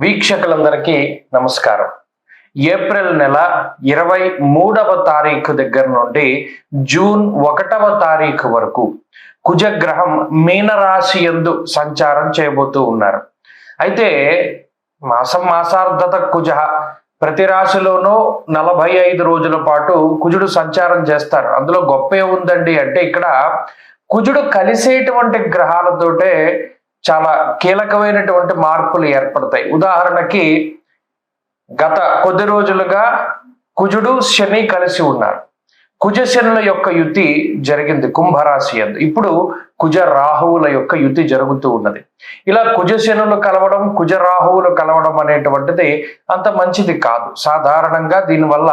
వీక్షకులందరికీ నమస్కారం. ఏప్రిల్ నెల 23వ తారీఖు దగ్గర నుండి జూన్ 1వ తారీఖు వరకు కుజగ్రహం మీనరాశి యందు సంచారం చేయబోతూ ఉన్నారు. అయితే మాసార్ధత కుజ ప్రతి రాశిలోనూ 45 రోజుల పాటు కుజుడు సంచారం చేస్తారు. అందులో గొప్ప ఏముందండి అంటే ఇక్కడ కుజుడు కలిసేటువంటి గ్రహాలతోటే చాలా కీలకమైనటువంటి మార్పులు ఏర్పడతాయి. ఉదాహరణకి గత కొద్ది రోజులుగా కుజుడు శని కలిసి ఉన్నారు. కుజ శనుల యొక్క యుతి జరిగింది కుంభరాశి యందు. ఇప్పుడు కుజ రాహువుల యొక్క యుతి జరుగుతూ ఉన్నది. ఇలా కుజ శనులు కలవడం, కుజ రాహువులు కలవడం అనేటువంటిది అంత మంచిది కాదు. సాధారణంగా దీనివల్ల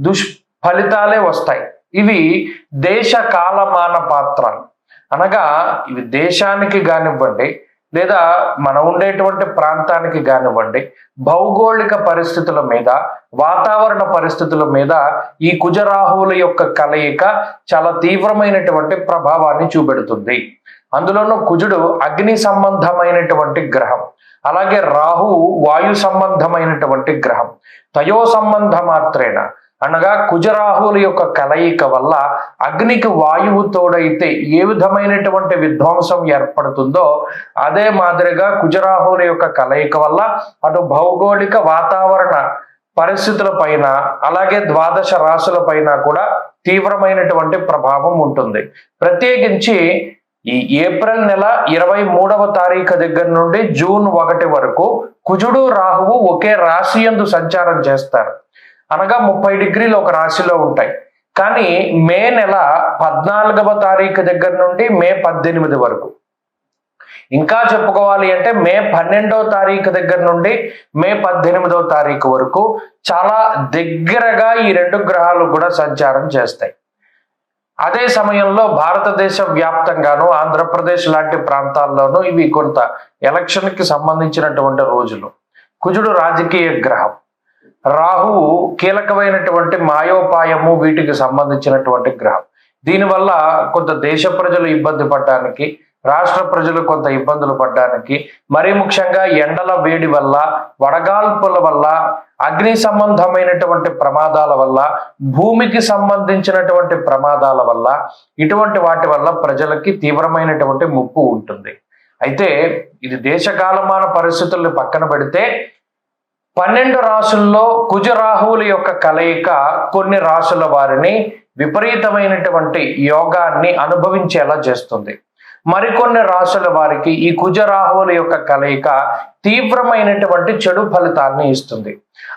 దుష్ఫలితాలే వస్తాయి. ఇవి దేశ కాలమాన పాత్రలు, అనగా ఇవి దేశానికి కానివ్వండి లేదా మనం ఉండేటువంటి ప్రాంతానికి కానివ్వండి, భౌగోళిక పరిస్థితుల మీద, వాతావరణ పరిస్థితుల మీద ఈ కుజరాహువుల యొక్క కలయిక చాలా తీవ్రమైనటువంటి ప్రభావాన్ని చూపెడుతుంది. అందులోనూ కుజుడు అగ్ని సంబంధమైనటువంటి గ్రహం, అలాగే రాహువు వాయు సంబంధమైనటువంటి గ్రహం. తయో సంబంధ మాత్రేన అనగా కుజరాహువుల యొక్క కలయిక వల్ల అగ్నికి వాయువు తోడైతే ఏ విధమైనటువంటి విధ్వంసం ఏర్పడుతుందో అదే మాదిరిగా కుజరాహువుల యొక్క కలయిక వల్ల అటు భౌగోళిక వాతావరణ పరిస్థితుల పైన అలాగే ద్వాదశ రాశుల పైన కూడా తీవ్రమైనటువంటి ప్రభావం ఉంటుంది. ప్రత్యేకించి ఈ ఏప్రిల్ నెల 23వ తారీఖు దగ్గర నుండి జూన్ 1 వరకు కుజుడు రాహువు ఒకే రాశి యందు సంచారం చేస్తారు. అనగా 30 డిగ్రీలు ఒక రాశిలో ఉంటాయి. కానీ మే నెల 14వ తారీఖు దగ్గర నుండి మే 18 వరకు, ఇంకా చెప్పుకోవాలి అంటే మే 12వ తారీఖు దగ్గర నుండి మే 18వ తారీఖు వరకు చాలా దగ్గరగా ఈ రెండు గ్రహాలు కూడా సంచారం చేస్తాయి. అదే సమయంలో భారతదేశ వ్యాప్తంగాను ఆంధ్రప్రదేశ్ లాంటి ప్రాంతాల్లోనూ ఇవి కొంత ఎలక్షన్కి సంబంధించినటువంటి రోజులు. కుజుడు రాజకీయ గ్రహం, రాహువు కీలకమైనటువంటి మాయోపాయము వీటికి సంబంధించినటువంటి గ్రహం. దీనివల్ల కొంత దేశ ప్రజలు ఇబ్బంది పడడానికి, రాష్ట్ర ప్రజలు కొంత ఇబ్బందులు పడడానికి, మరీ ముఖ్యంగా ఎండల వేడి వల్ల, వడగాల్పుల వల్ల, అగ్ని సంబంధమైనటువంటి ప్రమాదాల వల్ల, భూమికి సంబంధించినటువంటి ప్రమాదాల వల్ల, ఇటువంటి వాటి వల్ల ప్రజలకి తీవ్రమైనటువంటి ముప్పు ఉంటుంది. అయితే ఇది దేశకాలమాన పరిస్థితుల్ని పక్కన పెడితే 12 రాశుల్లో కుజరాహువుల యొక్క కలయిక కొన్ని రాశుల వారిని విపరీతమైనటువంటి యోగాన్ని అనుభవించేలా చేస్తుంది. మరికొన్ని రాశుల వారికి ఈ కుజరాహువుల యొక్క కలయిక తీవ్రమైనటువంటి చెడు ఫలితాన్ని ఇస్తుంది.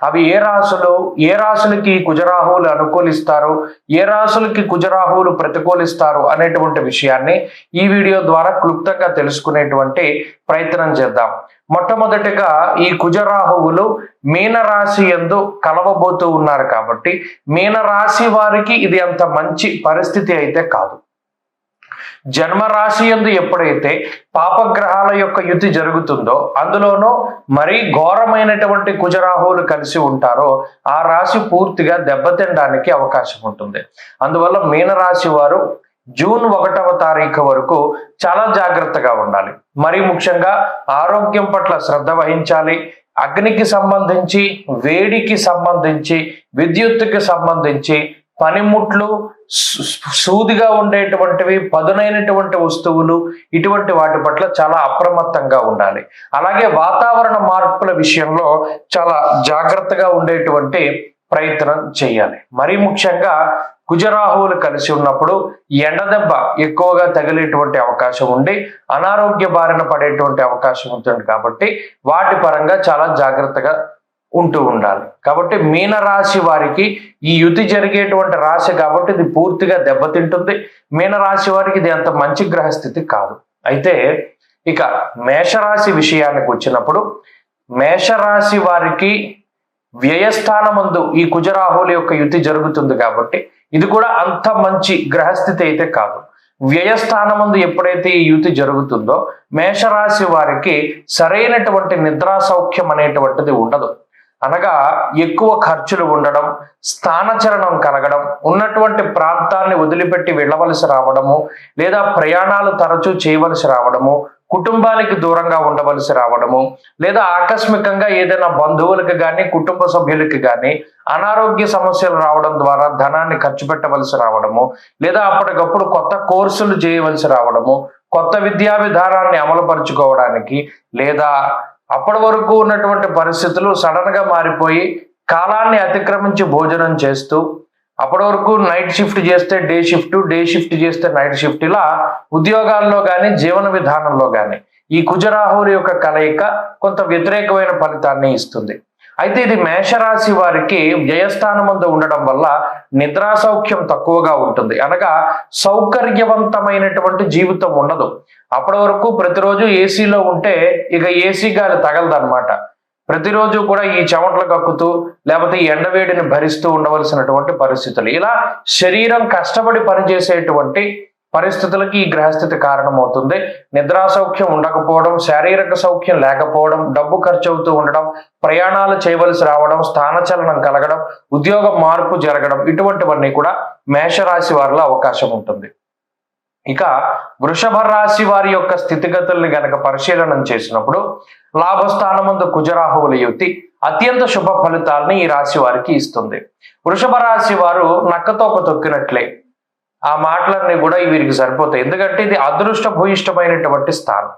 అవి ఏ రాశులు, ఏ రాశులకి కుజరాహువులు అనుకూలిస్తారు, ఏ రాశులకి కుజరాహువులు ప్రతికూలిస్తారు అనేటువంటి విషయాన్ని ఈ వీడియో ద్వారా క్లుప్తంగా తెలుసుకునేటువంటి ప్రయత్నం చేద్దాం. మొట్టమొదటిగా ఈ కుజరాహువులు మీనరాశి యందు కలవబోతూ ఉన్నారు కాబట్టి మీనరాశి వారికి ఇది అంత మంచి పరిస్థితి అయితే కాదు. జన్మరాశి యందు ఎప్పుడైతే పాపగ్రహాల యొక్క యుతి జరుగుతుందో, అందులోనూ మరీ ఘోరమైనటువంటి కుజరాహువులు కలిసి ఉంటారో ఆ రాశి పూర్తిగా దెబ్బతినడానికి అవకాశం ఉంటుంది. అందువల్ల మీనరాశి వారు జూన్ 1వ తారీఖు వరకు చాలా జాగ్రత్తగా ఉండాలి. మరీ ముఖ్యంగా ఆరోగ్యం పట్ల శ్రద్ధ వహించాలి. అగ్నికి సంబంధించి, వేడికి సంబంధించి, విద్యుత్తుకి సంబంధించి పనిముట్లు, సూదిగా ఉండేటువంటివి, పదునైనటువంటి వస్తువులు, ఇటువంటి వాటి పట్ల చాలా అప్రమత్తంగా ఉండాలి. అలాగే వాతావరణ మార్పుల విషయంలో చాలా జాగ్రత్తగా ఉండేటువంటి ప్రయత్నం చేయాలి. మరీ ముఖ్యంగా కుజరాహువులు కలిసి ఉన్నప్పుడు ఎండదెబ్బ ఎక్కువగా తగిలేటువంటి అవకాశం ఉండి అనారోగ్య బారిన పడేటువంటి అవకాశం ఉంటుంది. కాబట్టి వాటి పరంగా చాలా జాగ్రత్తగా ఉంటూ ఉండాలి. కాబట్టి మీనరాశి వారికి ఈ యుతి జరిగేటువంటి రాశి కాబట్టి ఇది పూర్తిగా దెబ్బతింటుంది. మీనరాశి వారికి ఇది అంత మంచి గ్రహస్థితి కాదు. అయితే ఇక మేషరాశి విషయానికి వచ్చినప్పుడు మేషరాశి వారికి వ్యయస్థానమందు ఈ కుజరాహువుల యొక్క యుతి జరుగుతుంది కాబట్టి ఇది కూడా అంత మంచి గ్రహస్థితి అయితే కాదు. వ్యయస్థానమందు ఎప్పుడైతే ఈ యుతి జరుగుతుందో మేషరాశి వారికి సరైనటువంటి నిద్రా సౌఖ్యం అనేటువంటిది ఉండదు. అనగా ఎక్కువ ఖర్చులు ఉండడం, స్థానచలనం కలగడం, ఉన్నటువంటి ప్రాంతాన్ని వదిలిపెట్టి వెళ్ళవలసి రావడము, లేదా ప్రయాణాలు తరచూ చేయవలసి రావడము, కుటుంబానికి దూరంగా ఉండవలసి రావడము, లేదా ఆకస్మికంగా ఏదైనా బంధువులకు కానీ కుటుంబ సభ్యులకి కానీ అనారోగ్య సమస్యలు రావడం ద్వారా ధనాన్ని ఖర్చు పెట్టవలసి రావడము, లేదా అప్పటికప్పుడు కొత్త కోర్సులు చేయవలసి రావడము, కొత్త విద్యా విధానాన్ని అమలుపరుచుకోవడానికి, లేదా అప్పటి వరకు ఉన్నటువంటి పరిస్థితులు సడన్ గా మారిపోయి కాలాన్ని అతిక్రమించి భోజనం చేస్తూ అప్పటి వరకు నైట్ షిఫ్ట్ చేస్తే డే షిఫ్ట్, డే షిఫ్ట్ చేస్తే నైట్ షిఫ్ట్, ఇలా ఉద్యోగాల్లో కానీ జీవన విధానంలో కానీ ఈ కుజరాహువుల యొక్క కలయిక కొంత వ్యతిరేకమైన ఫలితాన్ని ఇస్తుంది. అయితే ఇది మేషరాశి వారికి వ్యయస్థానమందు ఉండడం వల్ల నిద్రా సౌఖ్యం తక్కువగా ఉంటుంది. అనగా సౌకర్యవంతమైనటువంటి జీవితం ఉండదు. అప్పటి వరకు ప్రతిరోజు ఏసీలో ఉంటే ఇక ఏసీ గాలి తగలదన్నమాట. ప్రతిరోజు కూడా ఈ చెమటలు కక్కుతూ లేకపోతే ఈ ఎండవేడిని భరిస్తూ ఉండవలసినటువంటి పరిస్థితులు, ఇలా శరీరం కష్టపడి పనిచేసేటువంటి పరిస్థితులకి ఈ గ్రహస్థితి కారణమవుతుంది. నిద్రా సౌఖ్యం ఉండకపోవడం, శారీరక సౌఖ్యం లేకపోవడం, డబ్బు ఖర్చు అవుతూ ఉండడం, ప్రయాణాలు చేయవలసి రావడం, స్థానచలనం కలగడం, ఉద్యోగ మార్పు జరగడం, ఇటువంటివన్నీ కూడా మేషరాశి వారిలో అవకాశం ఉంటుంది. ఇక వృషభ రాశి వారి యొక్క స్థితిగతుల్ని గనక పరిశీలనం చేసినప్పుడు లాభస్థానమందు కుజరాహువుల యుతి అత్యంత శుభ ఫలితాలని ఈ రాశి వారికి ఇస్తుంది. వృషభ రాశి వారు నక్కతోక తొక్కినట్లే, ఆ మాటలన్నీ కూడా వీరికి సరిపోతాయి. ఎందుకంటే ఇది అదృష్ట భూయిష్టమైనటువంటి స్థానం.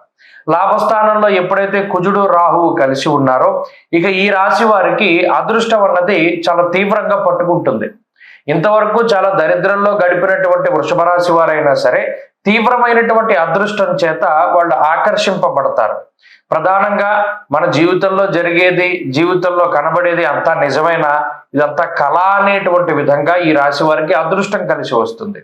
లాభస్థానంలో ఎప్పుడైతే కుజుడు రాహువు కలిసి ఉన్నారో ఇక ఈ రాశి వారికి అదృష్టం అన్నది చాలా తీవ్రంగా పట్టుకుంటుంది. ఇంతవరకు చాలా దరిద్రంలో గడిపినటువంటి వృషభ రాశి వారైనా సరే తీవ్రమైనటువంటి అదృష్టం చేత వాళ్ళు ఆకర్షింపబడతారు. ప్రధానంగా మన జీవితంలో జరిగేది, జీవితంలో కనబడేది అంతా నిజమైన, ఇదంతా కళ అనేటువంటి విధంగా ఈ రాశి వారికి అదృష్టం కలిసి వస్తుంది.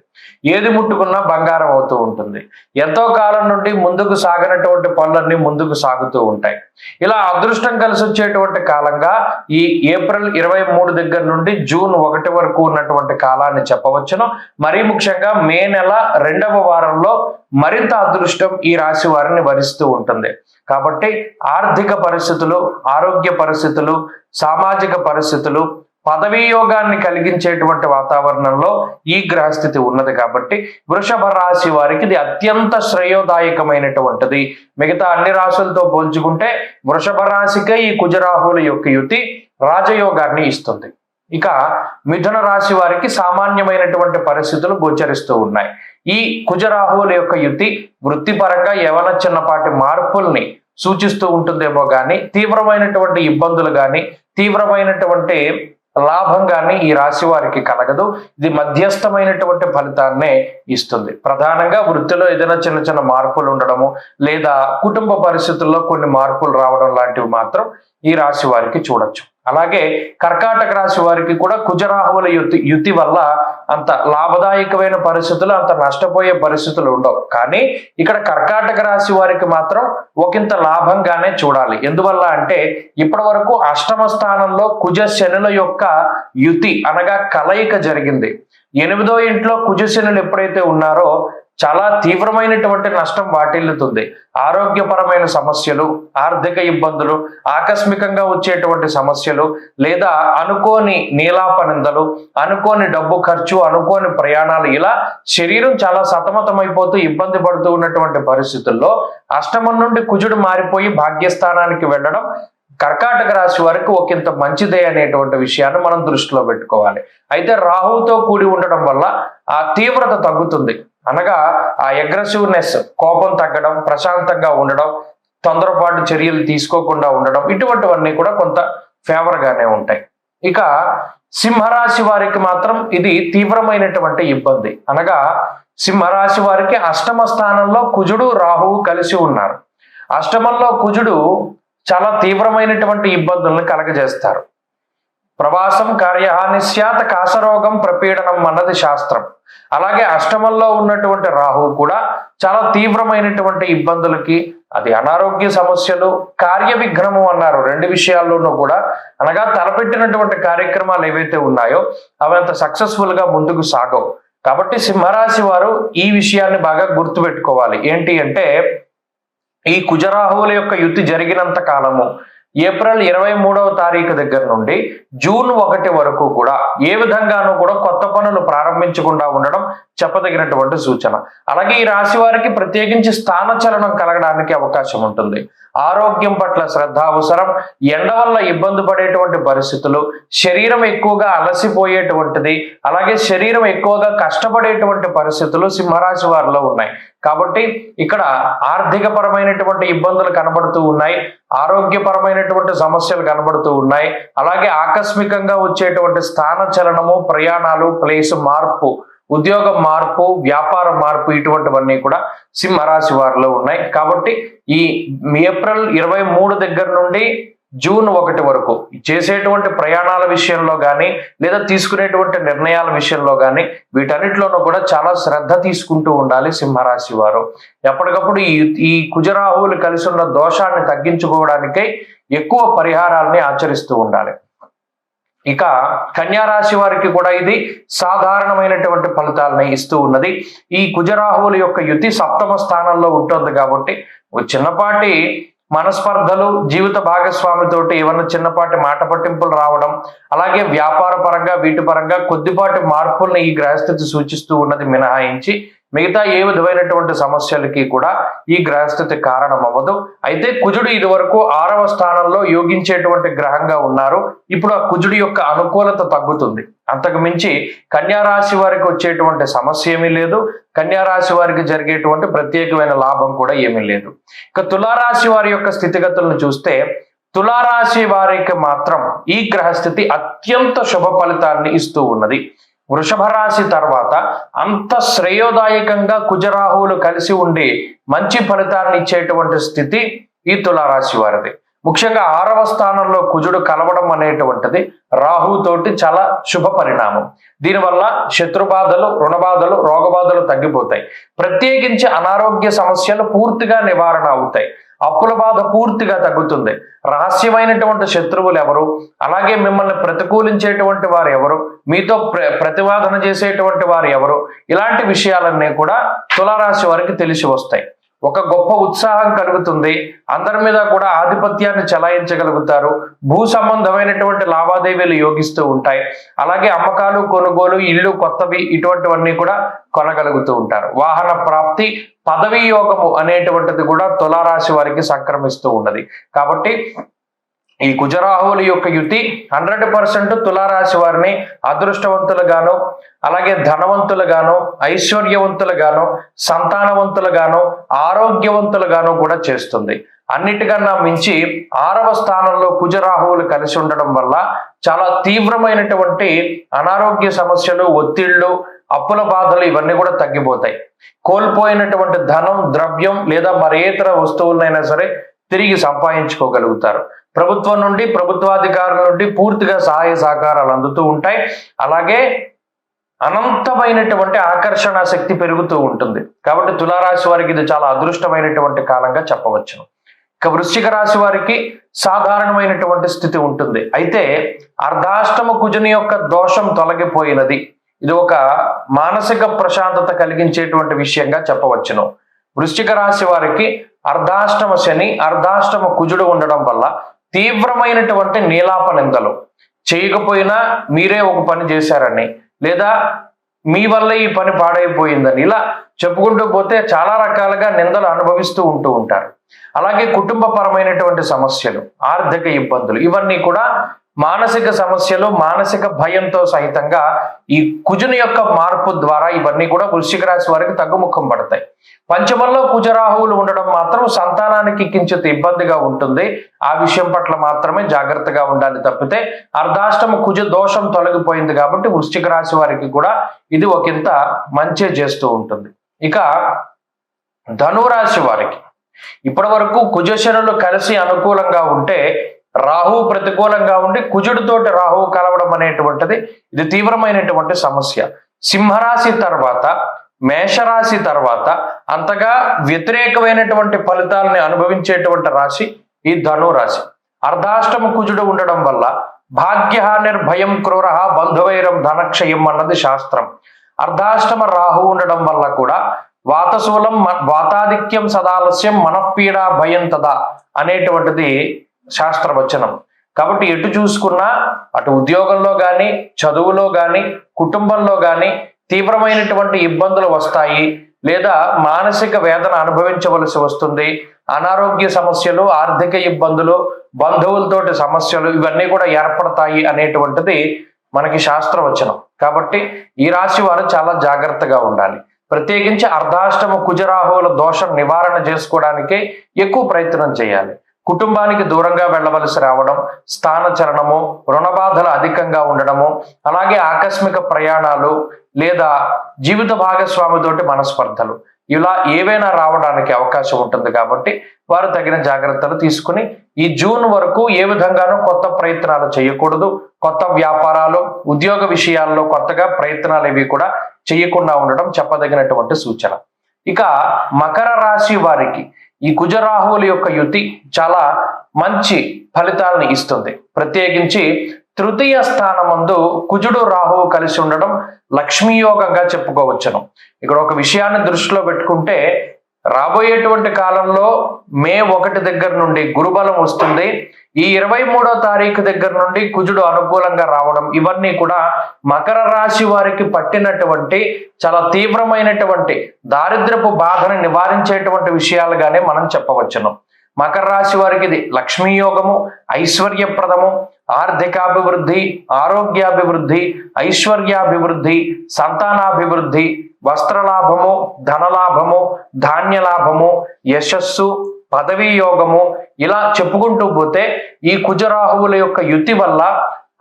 ఏది ముట్టుకున్నా బంగారం అవుతూ ఉంటుంది. ఎంతో కాలం నుండి ముందుకు సాగినటువంటి పనులన్నీ ముందుకు సాగుతూ ఉంటాయి. ఇలా అదృష్టం కలిసి వచ్చేటువంటి కాలంగా ఈ ఏప్రిల్ 23 దగ్గర నుండి జూన్ 1 వరకు ఉన్నటువంటి కాలాన్ని చెప్పవచ్చును. మరీ ముఖ్యంగా మే నెల 2వ వారంలో మరింత అదృష్టం ఈ రాశి వారిని వరిస్తూ ఉంటుంది. కాబట్టి ఆర్థిక పరిస్థితులు, ఆరోగ్య పరిస్థితులు, సామాజిక పరిస్థితులు, పదవీ యోగాన్ని కలిగించేటువంటి వాతావరణంలో ఈ గ్రహస్థితి ఉన్నది. కాబట్టి వృషభ రాశి వారికి ఇది అత్యంత శ్రేయోదాయకమైనటువంటిది. మిగతా అన్ని రాశులతో పోల్చుకుంటే వృషభ రాశికే ఈ కుజరాహువుల యొక్క యుతి రాజయోగాన్ని ఇస్తుంది. ఇక మిథున రాశి వారికి సామాన్యమైనటువంటి పరిస్థితులు గోచరిస్తూ ఉన్నాయి. ఈ కుజరాహువుల యొక్క యుతి వృత్తిపరంగా ఏమైనా చిన్నపాటి మార్పుల్ని సూచిస్తూ ఉంటుందేమో కానీ తీవ్రమైనటువంటి ఇబ్బందులు కానీ తీవ్రమైనటువంటి లాభం కానీ ఈ రాశి వారికి కలగదు. ఇది మధ్యస్థమైనటువంటి ఫలితాన్నే ఇస్తుంది. ప్రధానంగా వృత్తిలో ఏదైనా చిన్న చిన్న మార్పులు ఉండడము, లేదా కుటుంబ పరిస్థితుల్లో కొన్ని మార్పులు రావడం లాంటివి మాత్రం ఈ రాశి వారికి చూడొచ్చు. అలాగే కర్కాటక రాశి వారికి కూడా కుజరాహువుల యుతి వల్ల అంత లాభదాయకమైన పరిస్థితులు, అంత నష్టపోయే పరిస్థితులు ఉండవు. కానీ ఇక్కడ కర్కాటక రాశి వారికి మాత్రం ఒకంత లాభంగానే చూడాలి. ఎందువల్ల అంటే ఇప్పటి వరకు అష్టమ స్థానంలో కుజ శనుల యొక్క యుతి అనగా కలయిక జరిగింది. 8వ ఇంట్లో కుజ శనులు ఎప్పుడైతే ఉన్నారో చాలా తీవ్రమైనటువంటి నష్టం వాటిల్లుతుంది. ఆరోగ్యపరమైన సమస్యలు, ఆర్థిక ఇబ్బందులు, ఆకస్మికంగా వచ్చేటువంటి సమస్యలు, లేదా అనుకోని నీలాపనిందలు, అనుకోని డబ్బు ఖర్చు, అనుకోని ప్రయాణాలు, ఇలా శరీరం చాలా సతమతమైపోతూ ఇబ్బంది పడుతూ ఉన్నటువంటి పరిస్థితుల్లో అష్టమం నుండి కుజుడు మారిపోయి భాగ్యస్థానానికి వెళ్ళడం కర్కాటక రాశి వారికి ఒకంత మంచిదే అనేటువంటి విషయాన్ని మనం దృష్టిలో పెట్టుకోవాలి. అయితే రాహువుతో కూడి ఉండడం వల్ల ఆ తీవ్రత తగ్గుతుంది. అనగా ఆ అగ్రెసివ్నెస్, కోపం తగ్గడం, ప్రశాంతంగా ఉండడం, తొందరపాటు చర్యలు తీసుకోకుండా ఉండడం, ఇటువంటివన్నీ కూడా కొంత ఫేవర్ గానే ఉంటాయి. ఇక సింహరాశి వారికి మాత్రం ఇది తీవ్రమైనటువంటి ఇబ్బంది. అనగా సింహరాశి వారికి అష్టమ స్థానంలో కుజుడు రాహువు కలిసి ఉన్నారు. అష్టమంలో కుజుడు చాలా తీవ్రమైనటువంటి ఇబ్బందులను కలగజేస్తారు. ప్రవాసం కార్యహాని స్యాత్ కాసరోగం ప్రపీడనం అన్నది శాస్త్రం. అలాగే అష్టమంలో ఉన్నటువంటి రాహువు కూడా చాలా తీవ్రమైనటువంటి ఇబ్బందులకి, అది అనారోగ్య సమస్యలు, కార్య విఘ్నము అన్నారు. 2 విషయాల్లోనూ కూడా అనగా తలపెట్టినటువంటి కార్యక్రమాలు ఏవైతే ఉన్నాయో అవి అంత సక్సెస్ఫుల్ గా ముందుకు సాగవు. కాబట్టి సింహరాశి వారు ఈ విషయాన్ని బాగా గుర్తుపెట్టుకోవాలి. ఏంటి అంటే ఈ కుజరాహువుల యొక్క యుతి జరిగినంత కాలము ఏప్రిల్ 23వ తారీఖు దగ్గర నుండి జూన్ 1 వరకు కూడా ఏ విధంగానూ కూడా కొత్త పనులు ప్రారంభించకుండా ఉండడం చెప్పదగినటువంటి సూచన. అలాగే ఈ రాశి వారికి ప్రత్యేకించి స్థానచలనం కలగడానికి అవకాశం ఉంటుంది. ఆరోగ్యం పట్ల శ్రద్ధ అవసరం. ఎండ వల్ల ఇబ్బంది పడేటువంటి పరిస్థితులు, శరీరం ఎక్కువగా అలసిపోయేటువంటిది, అలాగే శరీరం ఎక్కువగా కష్టపడేటువంటి పరిస్థితులు సింహరాశి వారిలో ఉన్నాయి. కాబట్టి ఇక్కడ ఆర్థిక పరమైనటువంటి ఇబ్బందులు కనబడుతూ ఉన్నాయి, ఆరోగ్యపరమైనటువంటి సమస్యలు కనబడుతూ ఉన్నాయి. అలాగే ఆకస్మికంగా వచ్చేటువంటి స్థాన చలనము, ప్రయాణాలు, ప్లేస్ మార్పు, ఉద్యోగం మార్పు, వ్యాపార మార్పు, ఇటువంటివన్నీ కూడా సింహరాశి వారిలో ఉన్నాయి. కాబట్టి ఈ ఏప్రిల్ 23 దగ్గర నుండి జూన్ 1 వరకు చేసేటువంటి ప్రయాణాల విషయంలో కానీ, లేదా తీసుకునేటువంటి నిర్ణయాల విషయంలో కానీ, వీటన్నిటిలోనూ కూడా చాలా శ్రద్ధ తీసుకుంటూ ఉండాలి సింహరాశి వారు. ఎప్పటికప్పుడు ఈ కుజరాహువులు కలిసి ఉన్న దోషాన్ని తగ్గించుకోవడానికై ఎక్కువ పరిహారాలని ఆచరిస్తూ ఉండాలి. ఇక కన్యారాశి వారికి కూడా ఇది సాధారణమైనటువంటి ఫలితాలను ఇస్తూ ఉన్నది. ఈ కుజరాహువుల యొక్క యుతి సప్తమ స్థానంలో ఉంటుంది కాబట్టి చిన్నపాటి మనస్పర్ధలు, జీవిత భాగస్వామితోటి ఏమన్నా చిన్నపాటి మాట పట్టింపులు రావడం, అలాగే వ్యాపార పరంగా వీటి పరంగా కొద్దిపాటి మార్పుల్ని ఈ గ్రహస్థితి సూచిస్తూ ఉన్నది మినహాయించి మిగతా ఏ విధమైనటువంటి సమస్యలకి కూడా ఈ గ్రహస్థితి కారణం అవ్వదు. అయితే కుజుడు ఇది వరకు 6వ స్థానంలో యోగించేటువంటి గ్రహంగా ఉన్నారు. ఇప్పుడు ఆ కుజుడి యొక్క అనుకూలత తగ్గుతుంది. అంతకు మించి కన్యారాశి వారికి వచ్చేటువంటి సమస్య ఏమీ లేదు. కన్యారాశి వారికి జరిగేటువంటి ప్రత్యేకమైన లాభం కూడా ఏమీ లేదు. ఇక తులారాశి వారి యొక్క స్థితిగతులను చూస్తే తులారాశి వారికి మాత్రం ఈ గ్రహస్థితి అత్యంత శుభ ఫలితాన్ని ఇస్తూ ఉన్నది. వృషభ రాశి తర్వాత అంత శ్రేయోదాయకంగా కుజరాహువులు కలిసి ఉండి మంచి ఫలితాన్ని ఇచ్చేటువంటి స్థితి ఈ తులారాశి వారిది. ముఖ్యంగా 6వ స్థానంలో కుజుడు కలవడం అనేటువంటిది రాహుతోటి చాలా శుభ పరిణామం. దీనివల్ల శత్రుబాధలు, రుణబాధలు, రోగబాధలు తగ్గిపోతాయి. ప్రత్యేకించి అనారోగ్య సమస్యలు పూర్తిగా నివారణ అవుతాయి. అప్పుల బాధ పూర్తిగా తగ్గుతుంది. రహస్యమైనటువంటి శత్రువులు ఎవరు, అలాగే మిమ్మల్ని ప్రతికూలించేటువంటి వారు ఎవరు, మీతో ప్రతివాదన చేసేటువంటి వారు ఎవరు, ఇలాంటి విషయాలన్నీ కూడా తులారాశి వారికి తెలిసి వస్తాయి. ఒక గొప్ప ఉత్సాహం కలుగుతుంది. అందరి మీద కూడా ఆధిపత్యాన్ని చెలాయించగలుగుతారు. భూ సంబంధమైనటువంటి లావాదేవీలు యోగిస్తూ ఉంటాయి. అలాగే అమ్మకాలు, కొనుగోలు, ఇల్లు కొత్తవి, ఇటువంటివన్నీ కూడా కొనగలుగుతూ ఉంటారు. వాహన ప్రాప్తి, పదవీ యోగము అనేటువంటిది కూడా తులారాశి వారికి సంక్రమిస్తూ ఉన్నది. కాబట్టి ఈ కుజరాహువుల యొక్క యుతి 100% తులారాశి వారిని అదృష్టవంతులుగాను, అలాగే ధనవంతులుగాను, ఐశ్వర్యవంతులుగాను, సంతానవంతులుగాను, ఆరోగ్యవంతులుగాను కూడా చేస్తుంది. అన్నిటికన్నా మించి 6వ స్థానంలో కుజరాహువులు కలిసి ఉండడం వల్ల చాలా తీవ్రమైనటువంటి అనారోగ్య సమస్యలు, ఒత్తిళ్లు, అప్పుల బాధలు ఇవన్నీ కూడా తగ్గిపోతాయి. కోల్పోయినటువంటి ధనం, ద్రవ్యం లేదా మరి ఇతర వస్తువులనైనా సరే తిరిగి సంపాదించుకోగలుగుతారు. ప్రభుత్వం నుండి, ప్రభుత్వాధికారుల నుండి పూర్తిగా సహాయ సహకారాలు అందుతూ ఉంటాయి. అలాగే అనంతమైనటువంటి ఆకర్షణ శక్తి పెరుగుతూ ఉంటుంది. కాబట్టి తులారాశి వారికి ఇది చాలా అదృష్టమైనటువంటి కాలంగా చెప్పవచ్చును. ఇక వృశ్చిక రాశి వారికి సాధారణమైనటువంటి స్థితి ఉంటుంది. అయితే అర్ధాష్టమ కుజుని యొక్క దోషం తొలగిపోయినది. ఇది ఒక మానసిక ప్రశాంతత కలిగించేటువంటి విషయంగా చెప్పవచ్చును. వృశ్చిక రాశి వారికి అర్ధాష్టమ శని, అర్ధాష్టమ కుజుడు ఉండడం వల్ల తీవ్రమైనటువంటి నీలాప నిందలు, చేయకపోయినా మీరే ఒక పని చేశారని, లేదా మీ వల్ల ఈ పని పాడైపోయిందని, ఇలా చెప్పుకుంటూ పోతే చాలా రకాలుగా నిందలు అనుభవిస్తూ ఉంటారు. అలాగే కుటుంబ పరమైనటువంటి సమస్యలు, ఆర్థిక ఇబ్బందులు, ఇవన్నీ కూడా మానసిక సమస్యలు, మానసిక భయంతో సహితంగా ఈ కుజుని యొక్క మార్పు ద్వారా ఇవన్నీ కూడా వృశ్చిక రాశి వారికి తగ్గుముఖం పడతాయి. పంచమంలో కుజరాహువులు ఉండడం మాత్రం సంతానానికి కించిత్ ఇబ్బందిగా ఉంటుంది. ఆ విషయం పట్ల మాత్రమే జాగ్రత్తగా ఉండాలి తప్పితే అర్ధాష్టమ కుజ దోషం తొలగిపోయింది కాబట్టి వృశ్చిక రాశి వారికి కూడా ఇది ఒకంత మంచి చేస్తూ ఉంటుంది. ఇక ధనురాశి వారికి ఇప్పటి వరకు కుజశనులు కలిసి అనుకూలంగా ఉంటే రాహు ప్రతికూలంగా ఉండి కుజుడితోటి రాహువు కలవడం అనేటువంటిది ఇది తీవ్రమైనటువంటి సమస్య. సింహరాశి తర్వాత, మేషరాశి తర్వాత అంతగా వ్యతిరేకమైనటువంటి ఫలితాలని అనుభవించేటువంటి రాశి ఈ ధనురాశి. అర్ధాష్టమ కుజుడు ఉండడం వల్ల భాగ్యహానిర్భయం క్రూర బంధువైరం ధనక్షయం అన్నది శాస్త్రం. అర్ధాష్టమ రాహు ఉండడం వల్ల కూడా వాతశూలం వాతాధిక్యం సదాలస్యం మనఃపీడ భయం తదా అనేటువంటిది శాస్త్రవచనం. కాబట్టి ఎటు చూసుకున్నా, అటు ఉద్యోగంలో కానీ, చదువులో కానీ, కుటుంబంలో కానీ తీవ్రమైనటువంటి ఇబ్బందులు వస్తాయి, లేదా మానసిక వేదన అనుభవించవలసి వస్తుంది. అనారోగ్య సమస్యలు, ఆర్థిక ఇబ్బందులు, బంధువులతోటి సమస్యలు ఇవన్నీ కూడా ఏర్పడతాయి అనేటువంటిది మనకి శాస్త్రవచనం. కాబట్టి ఈ రాశి వారు చాలా జాగ్రత్తగా ఉండాలి. ప్రత్యేకించి అర్ధాష్టమ కుజరాహువుల దోషం నివారణ చేసుకోవడానికి ఎక్కువ ప్రయత్నం చేయాలి. కుటుంబానికి దూరంగా వెళ్ళవలసి రావడం, స్థానచలనము, రుణబాధలు అధికంగా ఉండడము, అలాగే ఆకస్మిక ప్రయాణాలు లేదా జీవిత భాగస్వామితోటి మనస్పర్ధలు ఇలా ఏవైనా రావడానికి అవకాశం ఉంటుంది. కాబట్టి వారు తగిన జాగ్రత్తలు తీసుకుని ఈ జూన్ వరకు ఏ విధంగానూ కొత్త ప్రయత్నాలు చేయకూడదు. కొత్త వ్యాపారాలు, ఉద్యోగ విషయాల్లో కొత్తగా ప్రయత్నాలు ఇవి కూడా చేయకుండా ఉండడం చెప్పదగినటువంటి సూచన. ఇక మకర రాశి వారికి ఈ కుజరాహువుల యొక్క యుతి చాలా మంచి ఫలితాలను ఇస్తుంది. ప్రత్యేకించి తృతీయ స్థానమందు కుజుడు రాహువు కలిసి ఉండడం లక్ష్మీయోగంగా చెప్పుకోవచ్చును. ఇక్కడ ఒక విషయాన్ని దృష్టిలో పెట్టుకుంటే రాబోయేటువంటి కాలంలో మే 1 దగ్గర నుండి గురుబలం వస్తుంది. ఈ 23వ తారీఖు దగ్గర నుండి కుజుడు అనుకూలంగా రావడం ఇవన్నీ కూడా మకర రాశి వారికి పట్టినటువంటి చాలా తీవ్రమైనటువంటి దారిద్రపు బాధని నివారించేటువంటి విషయాలుగానే మనం చెప్పవచ్చును. మకర రాశి వారికి ఇది లక్ష్మీయోగము, ఐశ్వర్యప్రదము, ఆర్థికాభివృద్ధి, ఆరోగ్యాభివృద్ధి, ఐశ్వర్యాభివృద్ధి, సంతానాభివృద్ధి, వస్త్రలాభము, ధనలాభము, ధాన్యలాభము, యశస్సు, పదవీ యోగము ఇలా చెప్పుకుంటూ పోతే ఈ కుజరాహువుల యొక్క యుతి వల్ల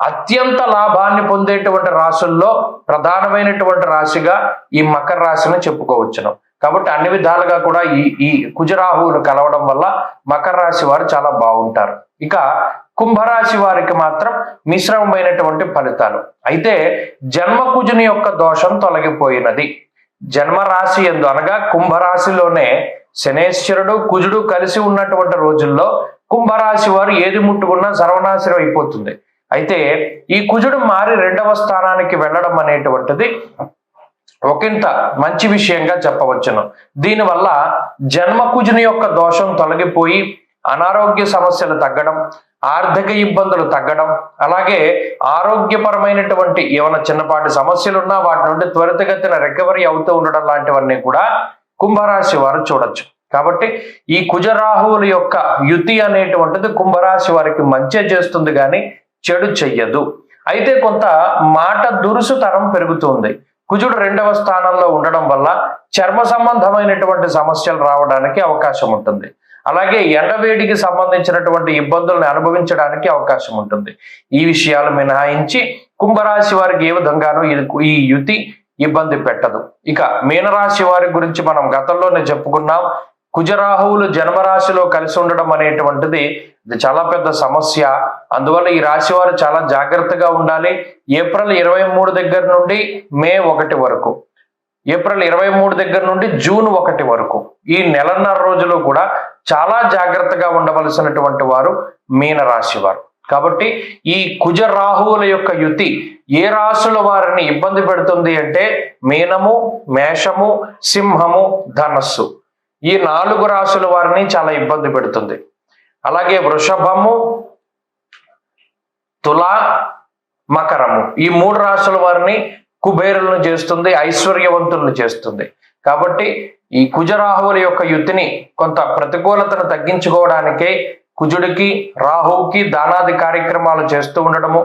అత్యంత లాభాన్ని పొందేటువంటి రాశుల్లో ప్రధానమైనటువంటి రాశిగా ఈ మకర రాశిని చెప్పుకోవచ్చును. కాబట్టి అన్ని విధాలుగా కూడా ఈ కుజరాహువులు కలవడం వల్ల మకర రాశి వారు చాలా బాగుంటారు. ఇక కుంభరాశి వారికి మాత్రం మిశ్రమమైనటువంటి ఫలితాలు. అయితే జన్మకుజుని యొక్క దోషం తొలగిపోయినది. జన్మరాశి ఎందు అనగా కుంభరాశిలోనే శనేశ్వరుడు, కుజుడు కలిసి ఉన్నటువంటి రోజుల్లో కుంభరాశి వారు ఏది ముట్టుకున్నా సర్వనాశనం అయిపోతుంది. అయితే ఈ కుజుడు మారి 2వ స్థానానికి వెళ్ళడం అనేటువంటిది ఒకంత మంచి విషయంగా చెప్పవచ్చును. దీనివల్ల జన్మకుజుని యొక్క దోషం తొలగిపోయి అనారోగ్య సమస్యలు తగ్గడం, ఆర్థిక ఇబ్బందులు తగ్గడం, అలాగే ఆరోగ్యపరమైనటువంటి ఏమైనా చిన్నపాటి సమస్యలు ఉన్నా వాటి నుండి త్వరితగతిన రికవరీ అవుతూ ఉండడం లాంటివన్నీ కూడా కుంభరాశి వారు చూడొచ్చు. కాబట్టి ఈ కుజరాహువుల యొక్క యుతి అనేటువంటిది కుంభరాశి వారికి మంచి చేస్తుంది కానీ చెడు చెయ్యదు. అయితే కొంత మాట దురుసుతనం పెరుగుతుంది. కుజుడు 2వ స్థానంలో ఉండడం వల్ల చర్మ సంబంధమైనటువంటి సమస్యలు రావడానికి అవకాశం ఉంటుంది. అలాగే ఎండవేడికి సంబంధించినటువంటి ఇబ్బందులను అనుభవించడానికి అవకాశం ఉంటుంది. ఈ విషయాలు మినహాయించి కుంభరాశి వారికి ఏ విధంగానూ ఈ యుతి ఇబ్బంది పెట్టదు. ఇక మీనరాశి వారి గురించి మనం గతంలోనే చెప్పుకున్నాం. కుజరాహువులు జన్మరాశిలో కలిసి ఉండడం అనేటువంటిది ఇది చాలా పెద్ద సమస్య. అందువల్ల ఈ రాశి వారు చాలా జాగ్రత్తగా ఉండాలి. ఏప్రిల్ 23 దగ్గర నుండి మే 1 వరకు, ఏప్రిల్ 23 దగ్గర నుండి జూన్ 1 వరకు ఈ నెలన్నర రోజులు కూడా చాలా జాగ్రత్తగా ఉండవలసినటువంటి వారు మీనరాశి వారు. కాబట్టి ఈ కుజ రాహువుల యొక్క యుతి ఏ రాశుల వారిని ఇబ్బంది పెడుతుంది అంటే మీనము, మేషము, సింహము, ధనస్సు ఈ 4 రాశుల వారిని చాలా ఇబ్బంది పెడుతుంది. అలాగే వృషభము, తుల, మకరము ఈ 3 రాశుల వారిని కుబేరులను చేస్తుంది, ఐశ్వర్యవంతులను చేస్తుంది. కాబట్టి ఈ కుజరాహువుల యొక్క యుతిని కొంత ప్రతికూలతను తగ్గించుకోవడానికే కుజుడికి, రాహువుకి దానాది కార్యక్రమాలు చేస్తూ ఉండడము,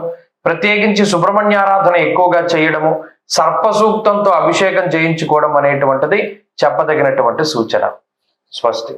ప్రత్యేకించి సుబ్రహ్మణ్యారాధన ఎక్కువగా చేయడము, సర్పసూక్తంతో అభిషేకం చేయించుకోవడం అనేటువంటిది చెప్పదగినటువంటి సూచన. స్వస్తి.